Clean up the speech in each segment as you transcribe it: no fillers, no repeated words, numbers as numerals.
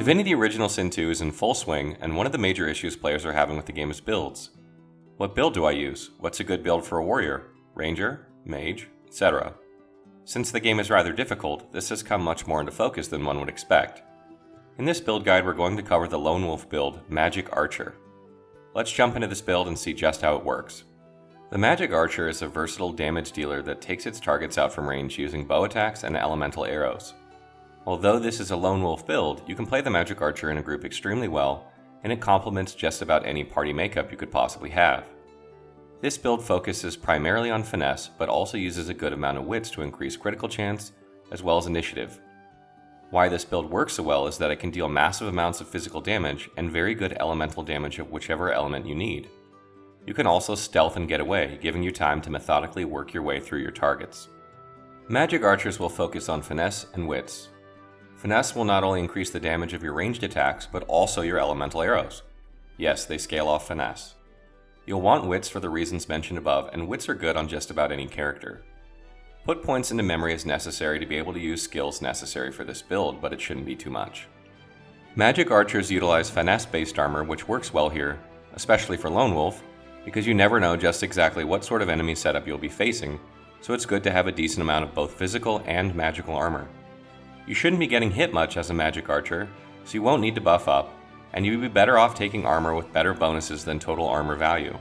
Divinity Original Sin 2 is in full swing, and one of the major issues players are having with the game is builds. What build do I use? What's a good build for a warrior, ranger, mage, etc.? Since the game is rather difficult, this has come much more into focus than one would expect. In this build guide, we're going to cover the Lone Wolf build, Magick Archer. Let's jump into this build and see just how it works. The Magick Archer is a versatile damage dealer that takes its targets out from range using bow attacks and elemental arrows. Although this is a Lone Wolf build, you can play the Magick Archer in a group extremely well, and it complements just about any party makeup you could possibly have. This build focuses primarily on finesse, but also uses a good amount of wits to increase critical chance, as well as initiative. Why this build works so well is that it can deal massive amounts of physical damage and very good elemental damage of whichever element you need. You can also stealth and get away, giving you time to methodically work your way through your targets. Magick Archers will focus on finesse and wits. Finesse will not only increase the damage of your ranged attacks, but also your elemental arrows. Yes, they scale off finesse. You'll want wits for the reasons mentioned above, and wits are good on just about any character. Put points into memory as necessary to be able to use skills necessary for this build, but it shouldn't be too much. Magick Archers utilize finesse-based armor, which works well here, especially for Lone Wolf, because you never know just exactly what sort of enemy setup you'll be facing, so it's good to have a decent amount of both physical and magical armor. You shouldn't be getting hit much as a Magick Archer, so you won't need to buff up, and you'd be better off taking armor with better bonuses than total armor value.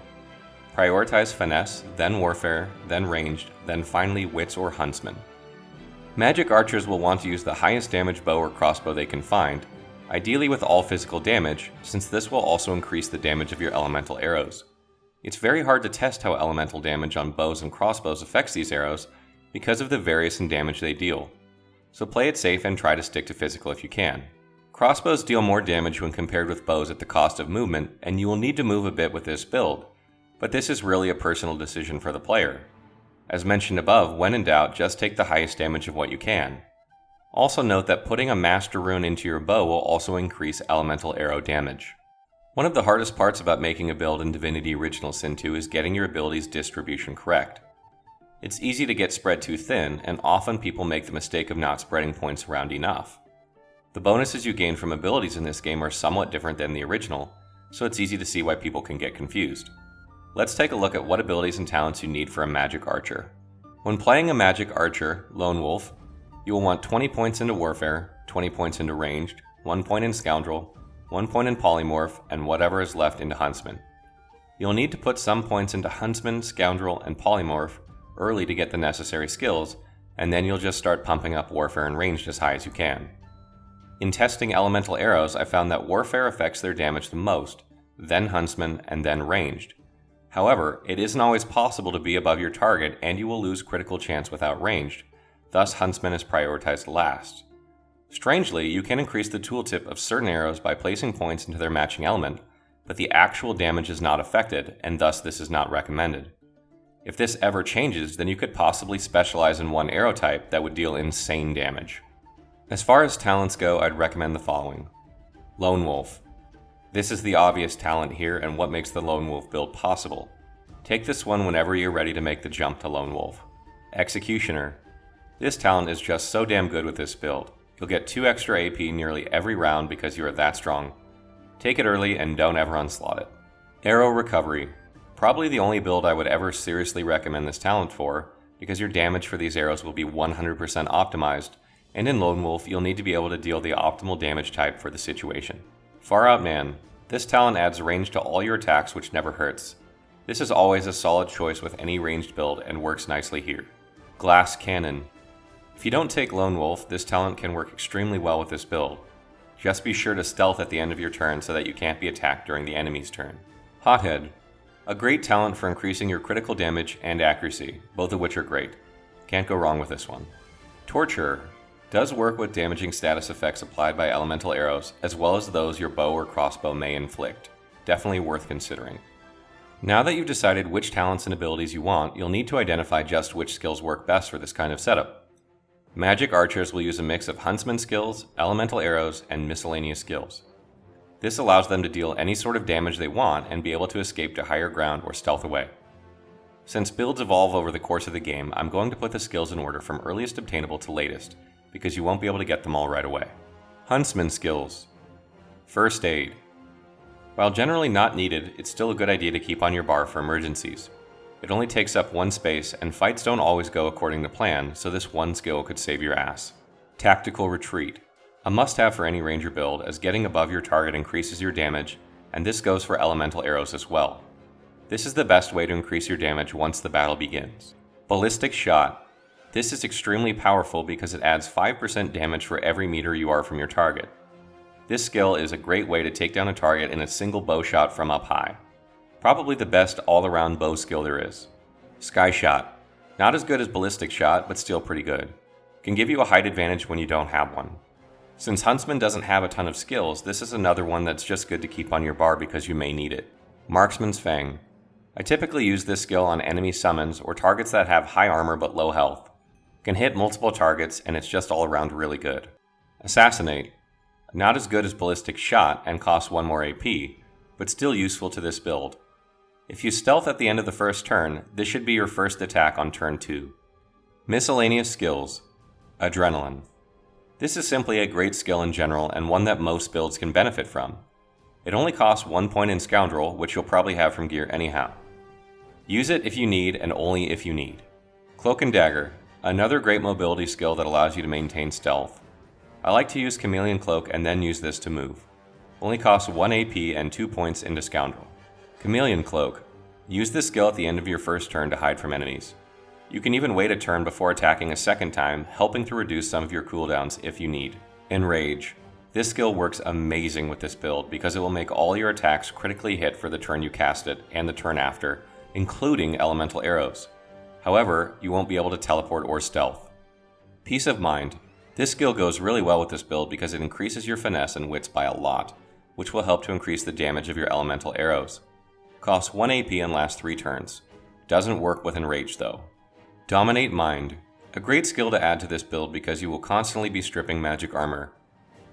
Prioritize finesse, then warfare, then ranged, then finally wits or huntsman. Magick Archers will want to use the highest damage bow or crossbow they can find, ideally with all physical damage, since this will also increase the damage of your elemental arrows. It's very hard to test how elemental damage on bows and crossbows affects these arrows because of the variance in damage they deal. So play it safe and try to stick to physical if you can. Crossbows deal more damage when compared with bows at the cost of movement, and you will need to move a bit with this build, but this is really a personal decision for the player. As mentioned above, when in doubt, just take the highest damage of what you can. Also note that putting a Master Rune into your bow will also increase elemental arrow damage. One of the hardest parts about making a build in Divinity Original Sin 2 is getting your abilities' distribution correct. It's easy to get spread too thin, and often people make the mistake of not spreading points around enough. The bonuses you gain from abilities in this game are somewhat different than the original, so it's easy to see why people can get confused. Let's take a look at what abilities and talents you need for a Magick Archer. When playing a Magick Archer, Lone Wolf, you will want 20 points into Warfare, 20 points into Ranged, 1 point in Scoundrel, 1 point in Polymorph, and whatever is left into Huntsman. You'll need to put some points into Huntsman, Scoundrel, and Polymorph early to get the necessary skills, and then you'll just start pumping up Warfare and Ranged as high as you can. In testing elemental arrows, I found that Warfare affects their damage the most, then Huntsman, and then Ranged. However, it isn't always possible to be above your target, and you will lose critical chance without Ranged, thus Huntsman is prioritized last. Strangely, you can increase the tooltip of certain arrows by placing points into their matching element, but the actual damage is not affected, and thus this is not recommended. If this ever changes, then you could possibly specialize in one arrow type that would deal insane damage. As far as talents go, I'd recommend the following. Lone Wolf. This is the obvious talent here and what makes the Lone Wolf build possible. Take this one whenever you're ready to make the jump to Lone Wolf. Executioner. This talent is just so damn good with this build. You'll get 2 extra AP nearly every round because you are that strong. Take it early and don't ever unslot it. Arrow Recovery. Probably the only build I would ever seriously recommend this talent for, because your damage for these arrows will be 100% optimized, and in Lone Wolf you'll need to be able to deal the optimal damage type for the situation. Far Out Man. This talent adds range to all your attacks, which never hurts. This is always a solid choice with any ranged build and works nicely here. Glass Cannon. If you don't take Lone Wolf, this talent can work extremely well with this build. Just be sure to stealth at the end of your turn so that you can't be attacked during the enemy's turn. Hothead. A great talent for increasing your critical damage and accuracy, both of which are great. Can't go wrong with this one. Torturer. Does work with damaging status effects applied by elemental arrows, as well as those your bow or crossbow may inflict. Definitely worth considering. Now that you've decided which talents and abilities you want, you'll need to identify just which skills work best for this kind of setup. Magick Archers will use a mix of Huntsman skills, elemental arrows, and miscellaneous skills. This allows them to deal any sort of damage they want and be able to escape to higher ground or stealth away. Since builds evolve over the course of the game, I'm going to put the skills in order from earliest obtainable to latest, because you won't be able to get them all right away. Huntsman skills. First Aid. While generally not needed, it's still a good idea to keep on your bar for emergencies. It only takes up one space, and fights don't always go according to plan, so this one skill could save your ass. Tactical Retreat. A must-have for any ranger build, as getting above your target increases your damage, and this goes for elemental arrows as well. This is the best way to increase your damage once the battle begins. Ballistic Shot. This is extremely powerful because it adds 5% damage for every meter you are from your target. This skill is a great way to take down a target in a single bow shot from up high. Probably the best all-around bow skill there is. Sky Shot. Not as good as Ballistic Shot, but still pretty good. Can give you a height advantage when you don't have one. Since Huntsman doesn't have a ton of skills, this is another one that's just good to keep on your bar because you may need it. Marksman's Fang. I typically use this skill on enemy summons or targets that have high armor but low health. Can hit multiple targets and it's just all around really good. Assassinate. Not as good as Ballistic Shot and costs 1 more AP, but still useful to this build. If you stealth at the end of the first turn, this should be your first attack on turn 2. Miscellaneous Skills. Adrenaline. This is simply a great skill in general and one that most builds can benefit from. It only costs 1 point in Scoundrel, which you'll probably have from gear anyhow. Use it if you need and only if you need. Cloak and Dagger. Another great mobility skill that allows you to maintain stealth. I like to use Chameleon Cloak and then use this to move. Only costs 1 AP and 2 points into Scoundrel. Chameleon Cloak. Use this skill at the end of your first turn to hide from enemies. You can even wait a turn before attacking a second time, helping to reduce some of your cooldowns if you need. Enrage. This skill works amazing with this build because it will make all your attacks critically hit for the turn you cast it and the turn after, including elemental arrows. However, you won't be able to teleport or stealth. Peace of Mind. This skill goes really well with this build because it increases your finesse and wits by a lot, which will help to increase the damage of your elemental arrows. Costs 1 AP and lasts 3 turns. Doesn't work with Enrage though. Dominate Mind. A great skill to add to this build because you will constantly be stripping magic armor.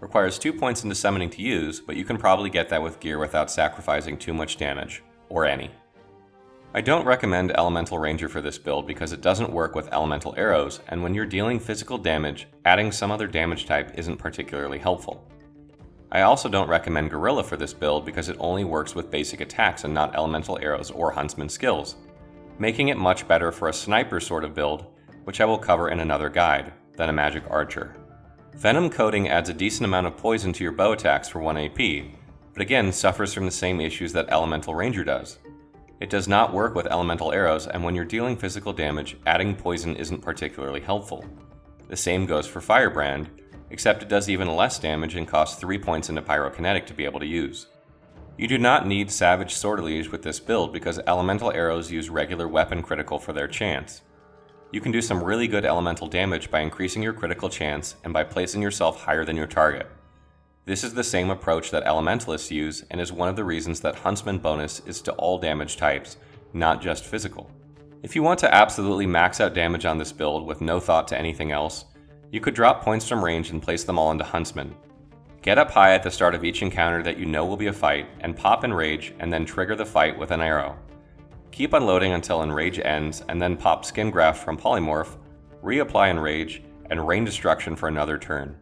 Requires 2 points into summoning to use, but you can probably get that with gear without sacrificing too much damage, or any. I don't recommend Elemental Ranger for this build because it doesn't work with elemental arrows, and when you're dealing physical damage, adding some other damage type isn't particularly helpful. I also don't recommend Gorilla for this build because it only works with basic attacks and not elemental arrows or Huntsman skills, making it much better for a sniper sort of build, which I will cover in another guide, than a Magick Archer. Venom Coating adds a decent amount of poison to your bow attacks for 1 AP, but again suffers from the same issues that Elemental Ranger does. It does not work with elemental arrows, and when you're dealing physical damage, adding poison isn't particularly helpful. The same goes for Firebrand, except it does even less damage and costs 3 points into Pyrokinetic to be able to use. You do not need Savage Sortilege with this build because elemental arrows use regular weapon critical for their chance. You can do some really good elemental damage by increasing your critical chance and by placing yourself higher than your target. This is the same approach that Elementalists use and is one of the reasons that Huntsman bonus is to all damage types, not just physical. If you want to absolutely max out damage on this build with no thought to anything else, you could drop points from range and place them all into Huntsman. Get up high at the start of each encounter that you know will be a fight, and pop Enrage and then trigger the fight with an arrow. Keep unloading until Enrage ends, and then pop Skin Graft from Polymorph, reapply Enrage, and Rain Destruction for another turn.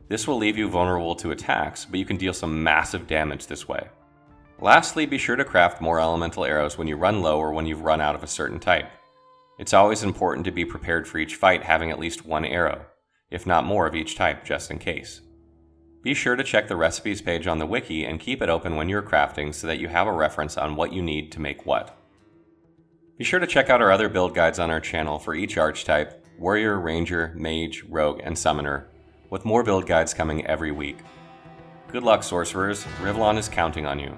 This will leave you vulnerable to attacks, but you can deal some massive damage this way. Lastly, be sure to craft more elemental arrows when you run low or when you've run out of a certain type. It's always important to be prepared for each fight having at least 1 arrow, if not more of each type, just in case. Be sure to check the recipes page on the wiki and keep it open when you're crafting so that you have a reference on what you need to make what. Be sure to check out our other build guides on our channel for each archetype, Warrior, Ranger, Mage, Rogue, and Summoner, with more build guides coming every week. Good luck, Sorcerers. Rivlon is counting on you.